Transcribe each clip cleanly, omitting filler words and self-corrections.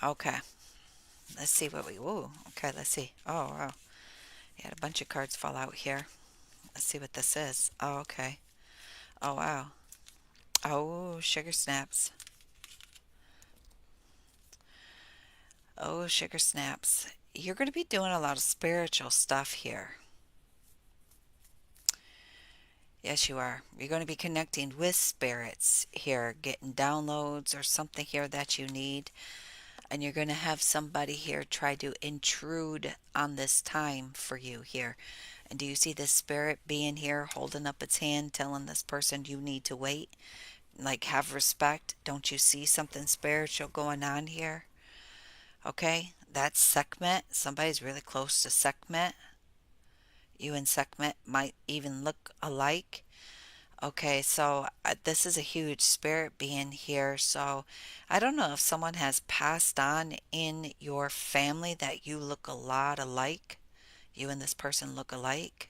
Okay. Let's see what we. Ooh. Okay. Let's see. Oh wow. You had a bunch of cards fall out here. Let's see what this is. Oh okay. Oh wow. Oh sugar snaps. Oh sugar snaps. You're going to be doing a lot of spiritual stuff here. Yes, you are. You're going to be connecting with spirits here, getting downloads or something here that you need. And you're going to have somebody here try to intrude on this time for you here. And do you see this spirit being here, holding up its hand, telling this person you need to wait? Like, have respect. Don't you see something spiritual going on here? Okay, that's Sekhmet. Somebody's really close to Sekhmet. You and Sekhmet might even look alike. Okay, so this is a huge spirit being here. So I don't know if someone has passed on in your family that you look a lot alike. You and this person look alike.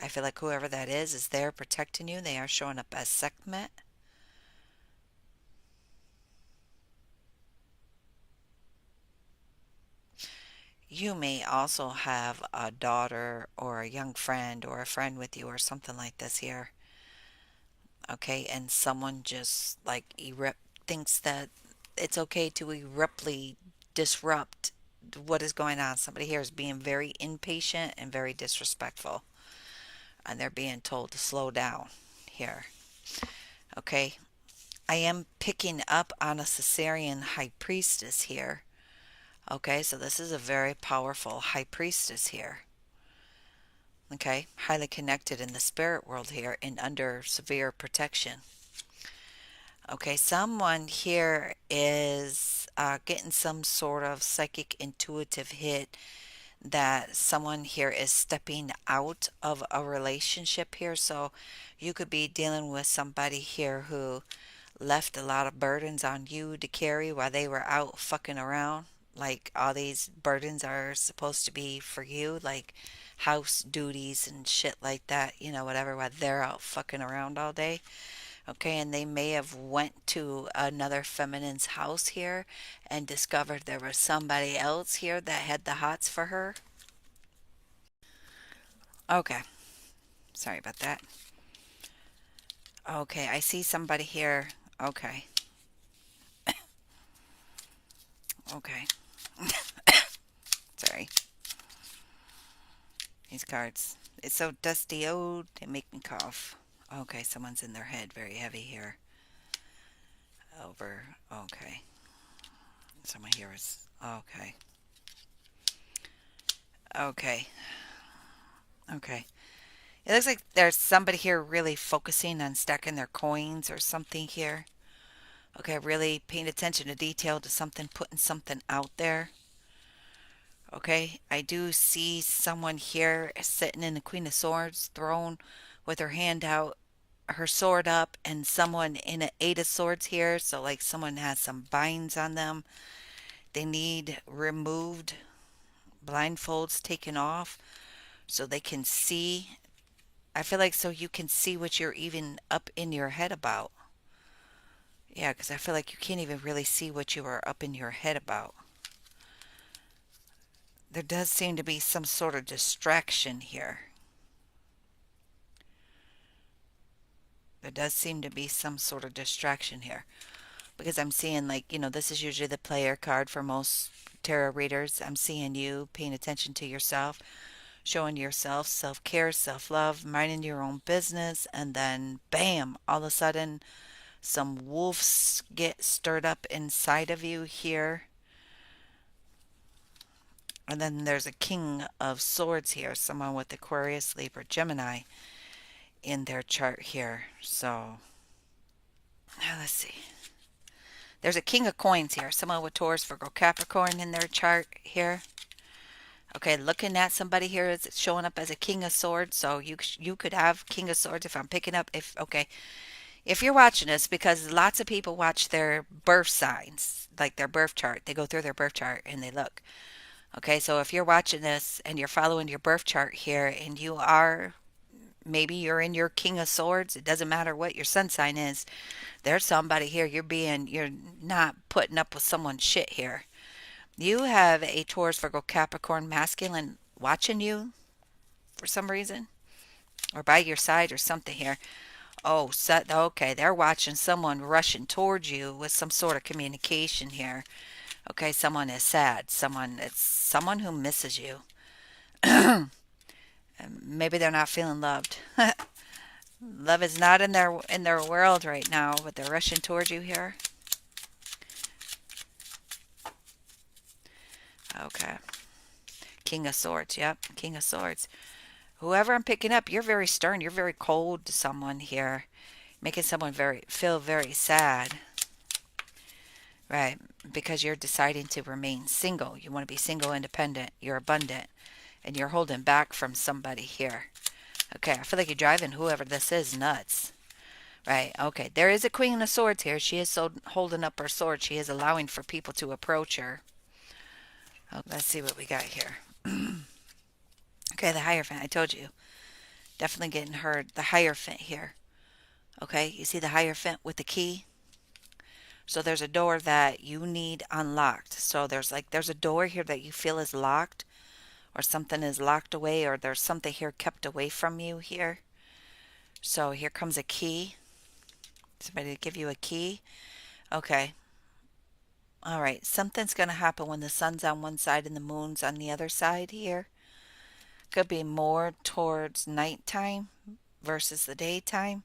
I feel like whoever that is there protecting you. They are showing up as Sekhmet. You may also have a daughter or a young friend or a friend with you or something like this here. Okay, and someone just like thinks that it's okay to abruptly disrupt what is going on. Somebody here is being very impatient and very disrespectful, and they're being told to slow down here. Okay, I am picking up on a Caesarean high priestess here. Okay, so this is a very powerful high priestess here. Okay, highly connected in the spirit world here and under severe protection. Okay, someone here is getting some sort of psychic intuitive hit that someone here is stepping out of a relationship here. So you could be dealing with somebody here who left a lot of burdens on you to carry while they were out fucking around. Like all these burdens are supposed to be for you, like house duties and shit like that, whatever, while they're out fucking around all day. Okay, and they may have went to another feminine's house here and discovered there was somebody else here that had the hots for her. Okay, sorry about that. Okay, I see somebody here. Okay, okay, sorry. These cards. It's so dusty. Oh, they make me cough. Okay, someone's in their head very heavy here. Over. Okay. Someone here is. Okay. Okay. Okay. It looks like there's somebody here really focusing on stacking their coins or something here. Okay, really paying attention to detail to something, putting something out there. Okay, I do see someone here sitting in the Queen of Swords throne with her hand out, her sword up, and someone in an Eight of Swords here. So, like, someone has some binds on them. They need removed, blindfolds taken off so they can see. I feel like so you can see what you're even up in your head about. Yeah, because I feel like you can't even really see what you are up in your head about. There does seem to be some sort of distraction here. There does seem to be some sort of distraction here. Because I'm seeing, like, this is usually the player card for most tarot readers. I'm seeing you paying attention to yourself, showing yourself self care, self love, minding your own business, and then bam, all of a sudden, some wolves get stirred up inside of you here. And then there's a King of Swords here, someone with Aquarius, Libra, Gemini in their chart here. So, now let's see. There's a King of Coins here, someone with Taurus, Virgo, Capricorn in their chart here. Okay, looking at somebody here is showing up as a King of Swords. So you could have King of Swords if I'm picking up. If okay, if you're watching this, because lots of people watch their birth signs, like their birth chart. They go through their birth chart and they look. Okay, so if you're watching this and you're following your birth chart here and you are Maybe you're in your King of Swords. It doesn't matter what your sun sign is. There's somebody here. You're not putting up with someone's shit here. You have a Taurus, Virgo, Capricorn masculine watching you for some reason, or by your side or something here. Oh, so, okay, they're watching someone rushing towards you with some sort of communication here. Okay, someone is sad. It's someone who misses you. Maybe they're not feeling loved. Love is not in their world right now, but they're rushing towards you here. Okay. King of Swords. Yep, King of Swords. Whoever I'm picking up, you're very stern. You're very cold to someone here, making someone feel very sad. Right, because you're deciding to remain single. You want to be single, independent. You're abundant, and you're holding back from somebody here. Okay, I feel like you're driving whoever this is nuts. Right, okay. There is a Queen of Swords here. She is holding up her sword. She is allowing for people to approach her. Oh, let's see what we got here. Okay, the Hierophant. I told you. Definitely getting heard. The Hierophant here. Okay, you see the Hierophant with the key? So there's a door that you need unlocked. So there's a door here that you feel is locked, or something is locked away, or there's something here kept away from you here. So here comes a key. Somebody to give you a key. Okay. All right. Something's going to happen when the sun's on one side and the moon's on the other side here. Could be more towards nighttime versus the daytime.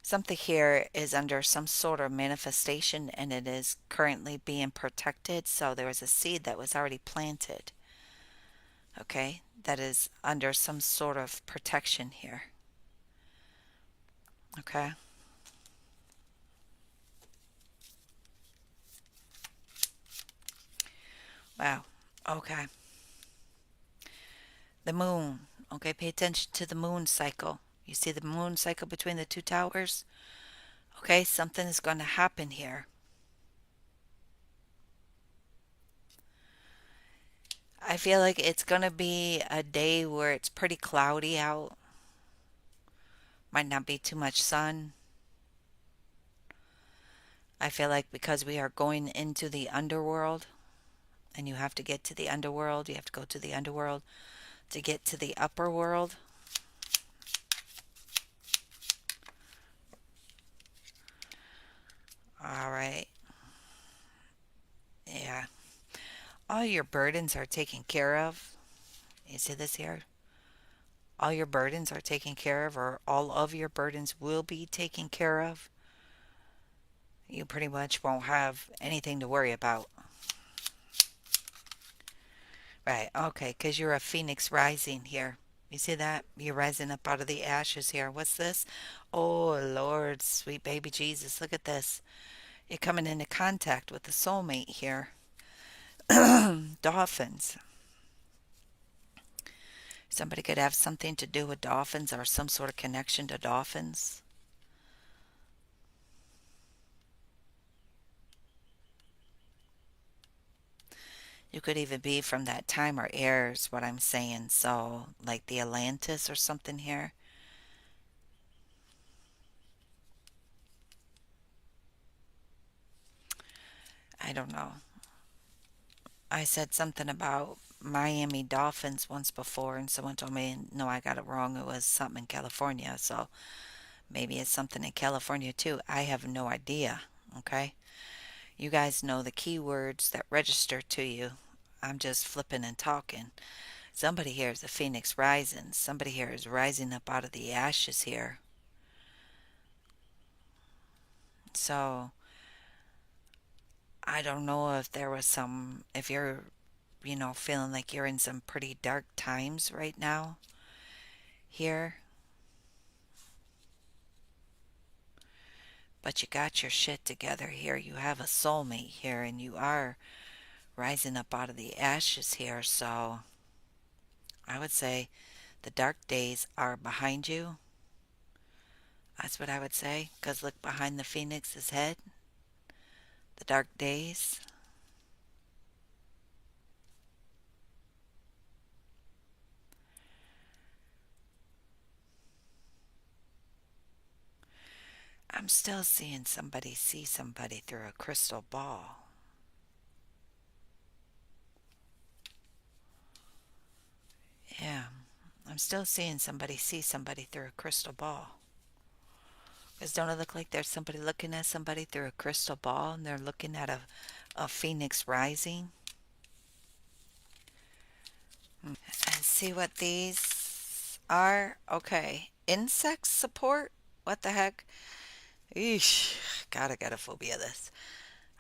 Something here is under some sort of manifestation and it is currently being protected. So there was a seed that was already planted. Okay. That is under some sort of protection here. Okay. Wow. Okay. The moon. Okay, pay attention to the moon cycle. You see the moon cycle between the two towers? Okay, something is going to happen here. I feel like it's going to be a day where it's pretty cloudy out. Might not be too much sun. I feel like because we are going into the underworld and you have to get to the underworld, you have to go to the underworld to get to the upper world. All right. Yeah. All your burdens are taken care of. You see this here? All your burdens are taken care of, or all of your burdens will be taken care of. You pretty much won't have anything to worry about. Right, okay, because you're a phoenix rising here. You see that? You're rising up out of the ashes here. What's this? Oh, Lord, sweet baby Jesus, look at this. You're coming into contact with the soulmate here. Dolphins. Somebody could have something to do with dolphins or some sort of connection to dolphins. You could even be from that time or heirs, what I'm saying. So, like the Atlantis or something here. I don't know. I said something about Miami Dolphins once before, and someone told me, no, I got it wrong. It was something in California. So maybe it's something in California too. I have no idea. Okay. You guys know the keywords that register to you. I'm just flipping and talking. Somebody here is a phoenix rising. Somebody here is rising up out of the ashes here. So I don't know if there was if you're, feeling like you're in some pretty dark times right now here, but you got your shit together here. You have a soulmate here, and you are rising up out of the ashes here. So I would say the dark days are behind you. That's what I would say. Because look behind the phoenix's head. The dark days. I'm still seeing somebody see somebody through a crystal ball. Yeah, I'm still seeing somebody see somebody through a crystal ball. Because don't it look like there's somebody looking at somebody through a crystal ball and they're looking at a phoenix rising? And see what these are? Okay. Insect support? What the heck? Eesh. God, I got a phobia of this.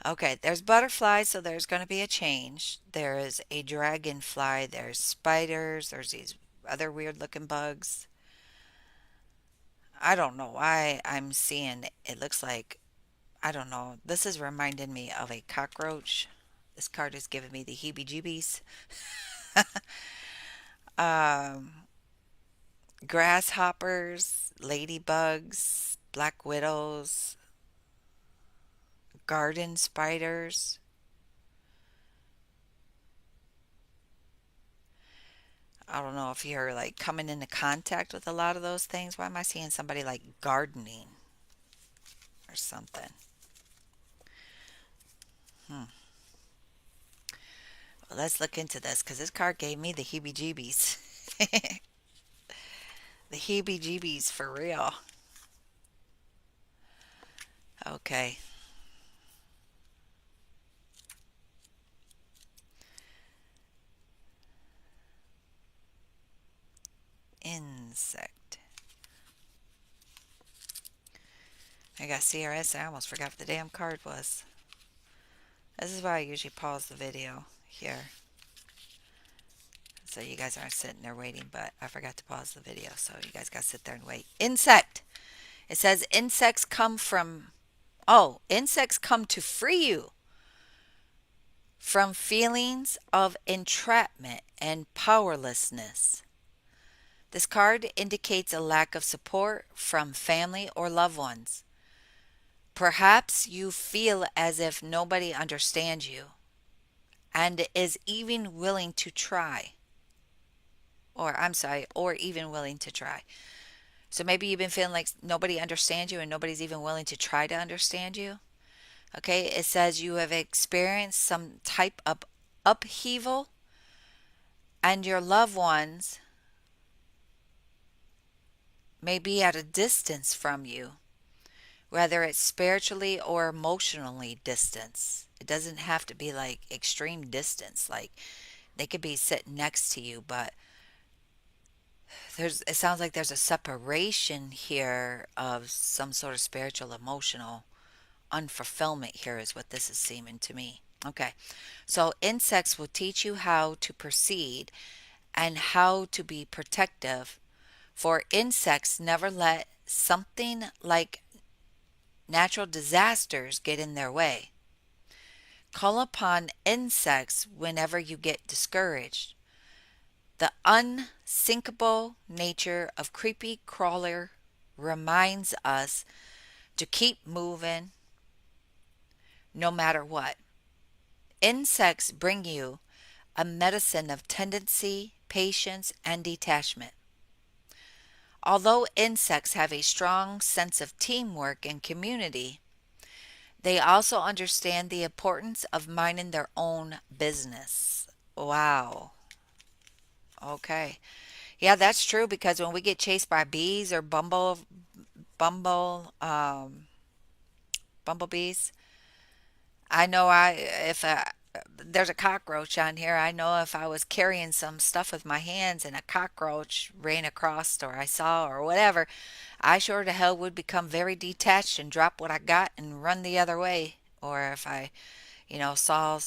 Okay, there's butterflies, so there's going to be a change. There is a dragonfly, there's spiders, there's these other weird looking bugs. I don't know why I'm seeing it looks like, I don't know. This is reminding me of a cockroach. This card is giving me the heebie jeebies. Um, grasshoppers, ladybugs, black widows, garden spiders. I don't know if you're like coming into contact with a lot of those things. Why am I seeing somebody like gardening or something? Hmm. Well, let's look into this because this card gave me the heebie jeebies. The heebie jeebies for real. Okay. Insect. I got CRS. I almost forgot what the damn card was. This is why I usually pause the video here. So you guys aren't sitting there waiting, but I forgot to pause the video. So you guys got to sit there and wait. Insect. It says insects come from, oh, insects come to free you from feelings of entrapment and powerlessness. This card indicates a lack of support from family or loved ones. Perhaps you feel as if nobody understands you and is even willing to try. Or, I'm sorry, or even willing to try. So maybe you've been feeling like nobody understands you and nobody's even willing to try to understand you. Okay, it says you have experienced some type of upheaval and your loved ones may be at a distance from you, whether it's spiritually or emotionally distance. It doesn't have to be like extreme distance. Like they could be sitting next to you, but it sounds like there's a separation here of some sort of spiritual emotional unfulfillment here is what this is seeming to me. Okay. So insects will teach you how to proceed and how to be protective, for insects never let something like natural disasters get in their way. Call upon insects whenever you get discouraged. The unsinkable nature of creepy crawler reminds us to keep moving no matter what. Insects bring you a medicine of tendency, patience, and detachment. Although insects have a strong sense of teamwork and community, they also understand the importance of minding their own business. Wow. Okay. Yeah, that's true because when we get chased by bees or bumble bumblebees, I know if there's a cockroach on here, I know if I was carrying some stuff with my hands and a cockroach ran across or I saw or whatever, I sure to hell would become very detached and drop what I got and run the other way. Or if I, saw,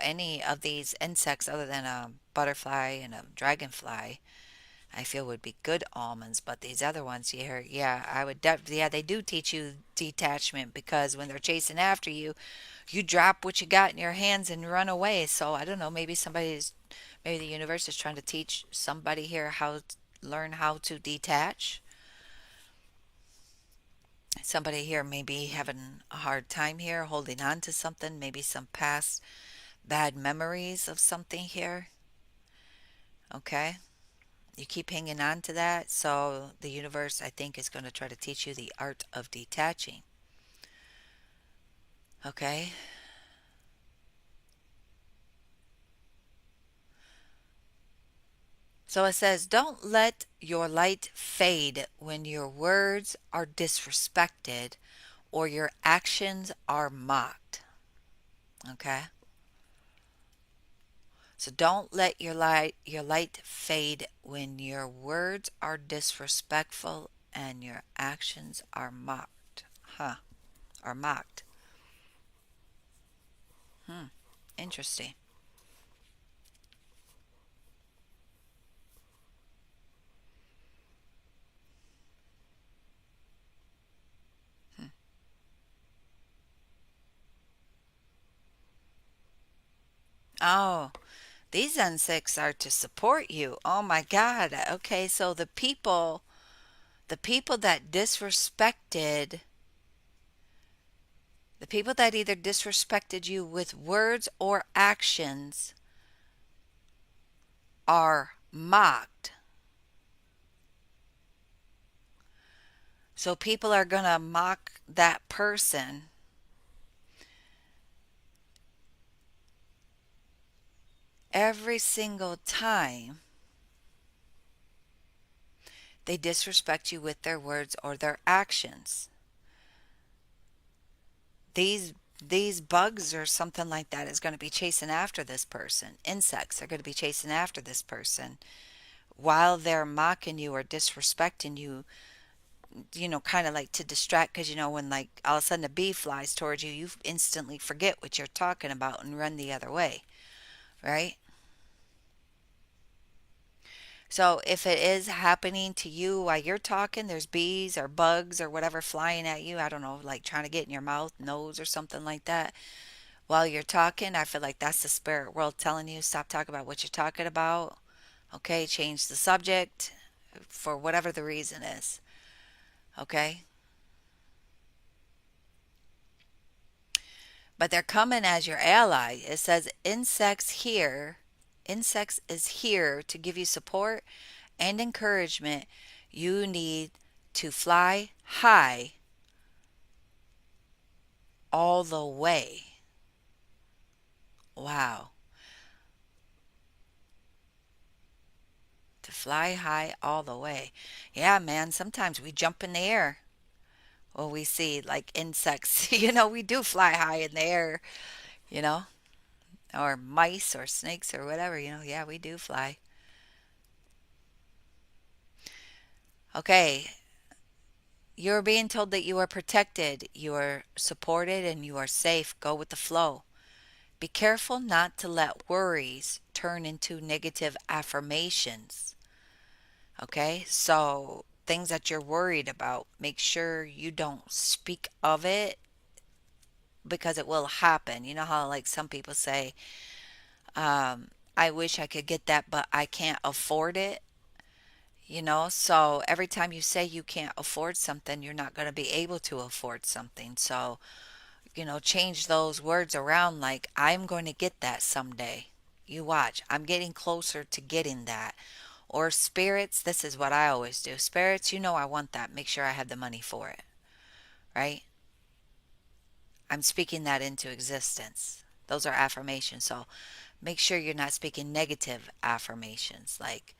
any of these insects other than a butterfly and a dragonfly, I feel would be good almonds. But these other ones here, yeah, I would definitely, yeah, they do teach you detachment because when they're chasing after you, you drop what you got in your hands and run away. So I don't know, maybe the universe is trying to teach somebody here how to learn how to detach. Somebody here may be having a hard time here holding on to something, maybe some past bad memories of something here. Okay. You keep hanging on to that. So the universe, I think, is going to try to teach you the art of detaching. Okay? So it says, don't let your light fade when your words are disrespected or your actions are mocked. Okay? So don't let your light fade when your words are disrespectful and your actions are mocked. Huh? Are mocked. Hmm. Interesting. Hmm. Oh, these N6 are to support you. Oh my God. Okay, so the people that disrespected the people that either disrespected you with words or actions are mocked. So people are going to mock that person every single time they disrespect you with their words or their actions. These these bugs or something like that is going to be chasing after this person. Insects are going to be chasing after this person while they're mocking you or disrespecting you, kind of like to distract, because when like all of a sudden a bee flies towards you, you instantly forget what you're talking about and run the other way, right? So if it is happening to you while you're talking, there's bees or bugs or whatever flying at you, I don't know, like trying to get in your mouth, nose, or something like that. While you're talking, I feel like that's the spirit world telling you stop talking about what you're talking about. Okay, change the subject for whatever the reason is. Okay, but they're coming as your ally. It says insects is here to give you support and encouragement. You need to fly high all the way. Wow. To fly high all the way. Yeah, man, sometimes we jump in the air when we see like insects. We do fly high in the air, you know, or mice or snakes or whatever, yeah, we do fly. Okay, you're being told that you are protected, you are supported, and you are safe. Go with the flow. Be careful not to let worries turn into negative affirmations. Okay, so things that you're worried about, make sure you don't speak of it because it will happen. You know how, like, some people say, I wish I could get that, but I can't afford it. So every time you say you can't afford something, you're not going to be able to afford something. So, change those words around like, I'm going to get that someday. You watch, I'm getting closer to getting that. Or spirits, this is what I always do. Spirits, I want that. Make sure I have the money for it, right? I'm speaking that into existence. Those are affirmations. So make sure you're not speaking negative affirmations. Like,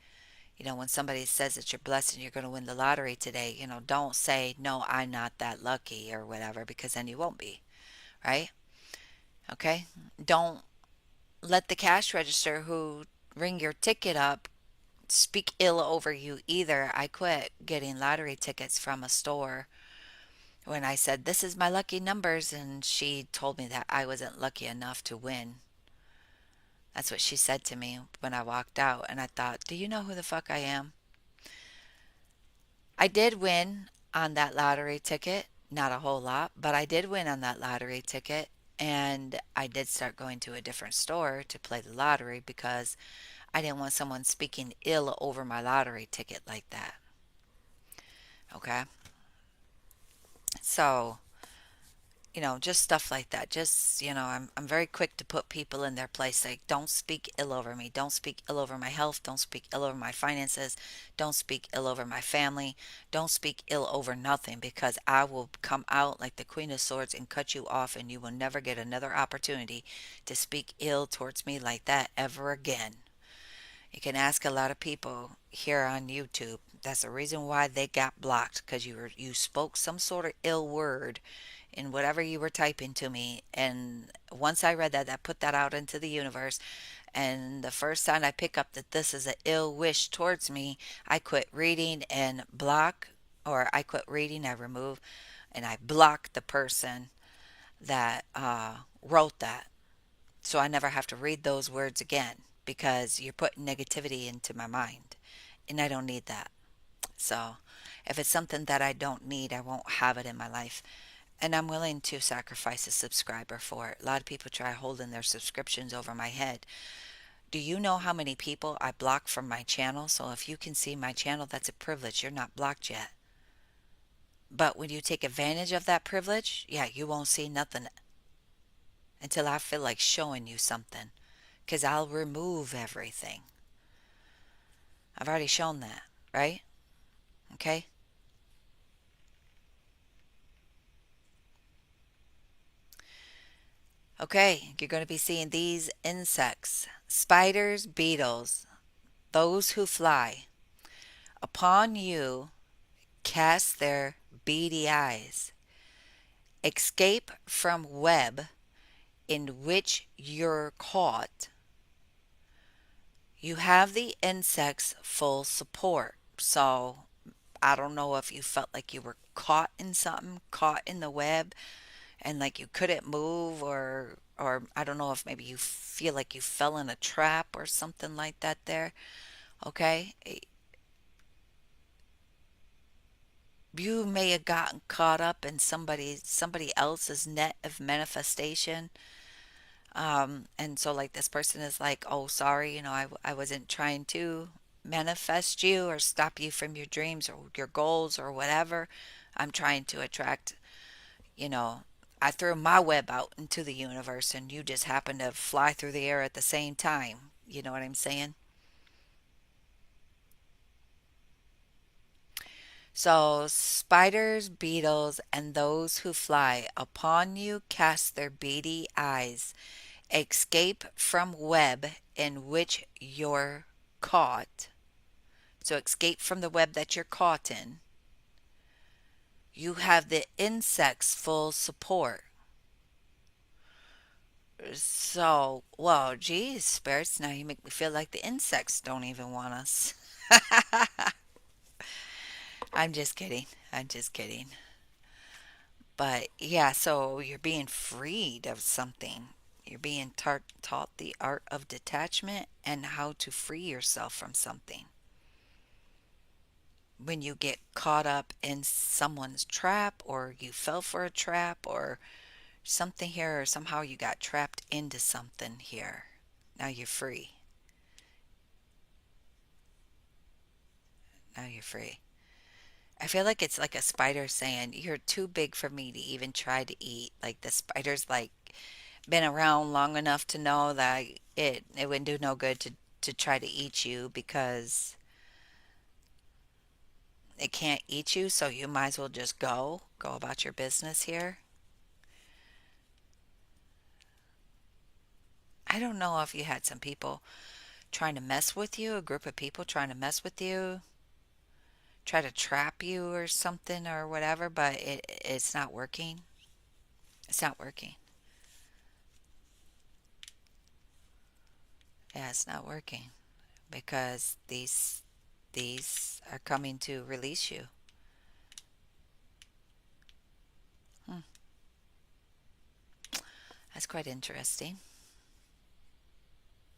when somebody says that you're blessed and you're going to win the lottery today, don't say, no, I'm not that lucky or whatever, because then you won't be, right? Okay? Don't let the cash register who ring your ticket up speak ill over you either. I quit getting lottery tickets from a store when I said, this is my lucky numbers, and she told me that I wasn't lucky enough to win. That's what she said to me when I walked out, and I thought, do you know who the fuck I am? I did win on that lottery ticket. Not a whole lot, but I did win on that lottery ticket. And I did start going to a different store to play the lottery because I didn't want someone speaking ill over my lottery ticket like that. Okay. So Just stuff like that. Just, I'm very quick to put people in their place. Like, don't speak ill over me. Don't speak ill over my health. Don't speak ill over my finances. Don't speak ill over my family. Don't speak ill over nothing because I will come out like the Queen of Swords and cut you off, and you will never get another opportunity to speak ill towards me like that ever again. You can ask a lot of people here on YouTube. That's the reason why they got blocked because you spoke some sort of ill word in whatever you were typing to me. And once I read that, I put that out into the universe. And the first time I pick up that this is an ill wish towards me, I quit reading and block, or I quit reading, I remove, and I block the person that wrote that. So I never have to read those words again because you're putting negativity into my mind. And I don't need that. So if it's something that I don't need, I won't have it in my life. And I'm willing to sacrifice a subscriber for it. A lot of people try holding their subscriptions over my head. Do you know how many people I block from my channel? So if you can see my channel, that's a privilege. You're not blocked yet. But when you take advantage of that privilege, yeah, you won't see nothing until I feel like showing you something. Because I'll remove everything. I've already shown that, right? Okay? Okay, you're going to be seeing these insects: spiders, beetles, those who fly. Upon you cast their beady eyes. Escape from web in which you're caught. You have the insect's full support. So I don't know if you felt like you were caught in something, caught in the web, and like you couldn't move, or I don't know if maybe you feel like you fell in a trap or something like that there. Okay? You may have gotten caught up in somebody else's net of manifestation. And so like this person is like, oh, sorry, I wasn't trying to manifest you or stop you from your dreams or your goals or whatever. I'm trying to attract, you know, I threw my web out into the universe and you just happen to fly through the air at the same time. You know what I'm saying? So, spiders, beetles, and those who fly upon you cast their beady eyes. Escape from web in which you're caught. So, escape from the web that you're caught in. You have the insect's full support. So, well, geez, spirits, now you make me feel like the insects don't even want us. I'm just kidding. I'm just kidding. But yeah, so you're being freed of something. You're being taught the art of detachment and how to free yourself from something. When you get caught up in someone's trap, or you fell for a trap, or something here, or somehow you got trapped into something here, now you're free. Now you're free. I feel like it's like a spider saying, "You're too big for me to even try to eat." Like the spider's like been around long enough to know that it wouldn't do no good to try to eat you because it can't eat you, so you might as well just go about your business here. I don't know if you had some people trying to mess with you, a group of people trying to mess with you, try to trap you or something or whatever, but it's not working. It's not working. Yeah, it's not working because these are coming to release you. Hmm, that's quite interesting.